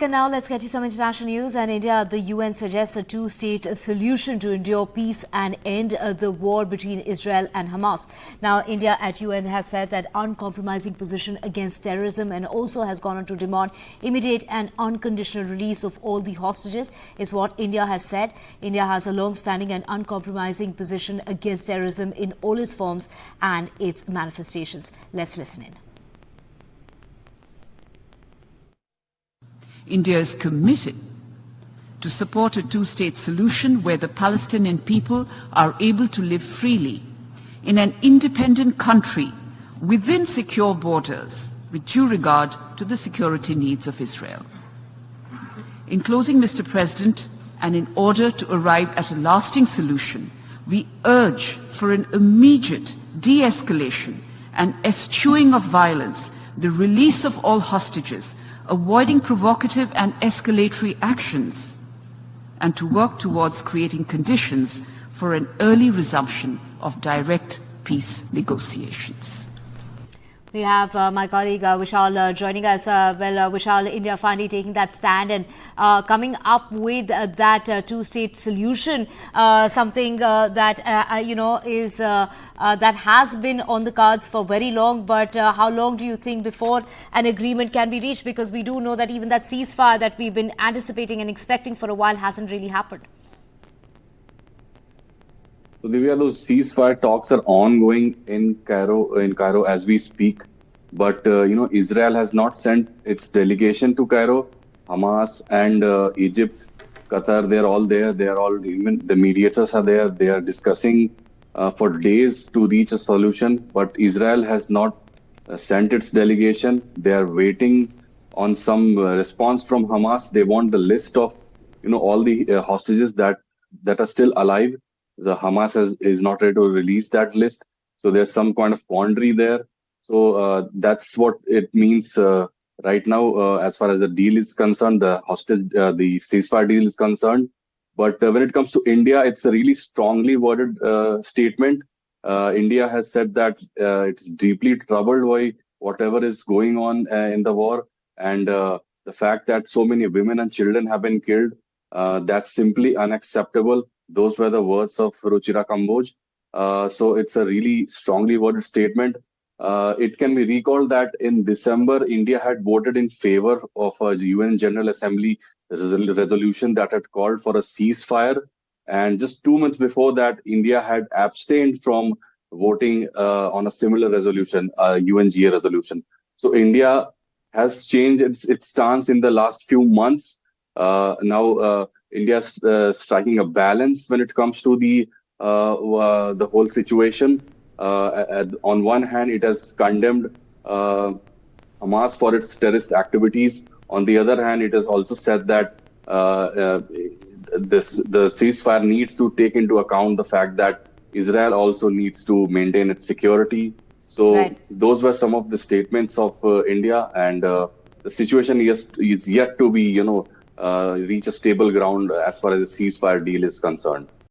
And now let's get you some international news. And India, the UN suggests a two-state solution to endure peace and end the war between Israel and Hamas. Now, India at UN has said that uncompromising position against terrorism and also has gone on to demand immediate and unconditional release of all the hostages is what India has said. India has a long-standing and uncompromising position against terrorism in all its forms and its manifestations. Let's listen in. India is committed to support a two-state solution where the Palestinian people are able to live freely in an independent country within secure borders with due regard to the security needs of Israel. In closing, Mr. President, and in order to arrive at a lasting solution, we urge for an immediate de-escalation and eschewing of violence, the release of all hostages, avoiding provocative and escalatory actions, and to work towards creating conditions for an early resumption of direct peace negotiations. We have my colleague Vishal joining us. Vishal, India finally taking that stand and coming up with that two-state solution, something that is that has been on the cards for very long. But how long do you think before an agreement can be reached? Because we do know that even that ceasefire that we've been anticipating and expecting for a while hasn't really happened. So, Divya, those ceasefire talks are ongoing in Cairo as we speak. But, Israel has not sent its delegation to Cairo. Hamas and Egypt, Qatar, they're all there. Even the mediators are there. They are discussing for days to reach a solution. But Israel has not sent its delegation. They are waiting on some response from Hamas. They want the list of, all the hostages that are still alive. The Hamas is not ready to release that list. So there's some kind of quandary there. So that's what it means right now as far as the deal is concerned, the ceasefire deal is concerned. But when it comes to India, it's a really strongly worded statement. India has said that it's deeply troubled by whatever is going on in the war. And the fact that so many women and children have been killed, that's simply unacceptable. Those were the words of Ruchira Kamboj. So it's a really strongly worded statement. It can be recalled that in December, India had voted in favor of a UN General Assembly resolution that had called for a ceasefire. And just 2 months before that, India had abstained from voting on a similar resolution, a UNGA resolution. So India has changed its stance in the last few months. Now, India is striking a balance when it comes to the whole situation. On one hand, it has condemned Hamas for its terrorist activities. On the other hand, it has also said that the ceasefire needs to take into account the fact that Israel also needs to maintain its security. So those were some of the statements of India, and the situation is yet to be, reach a stable ground as far as the ceasefire deal is concerned.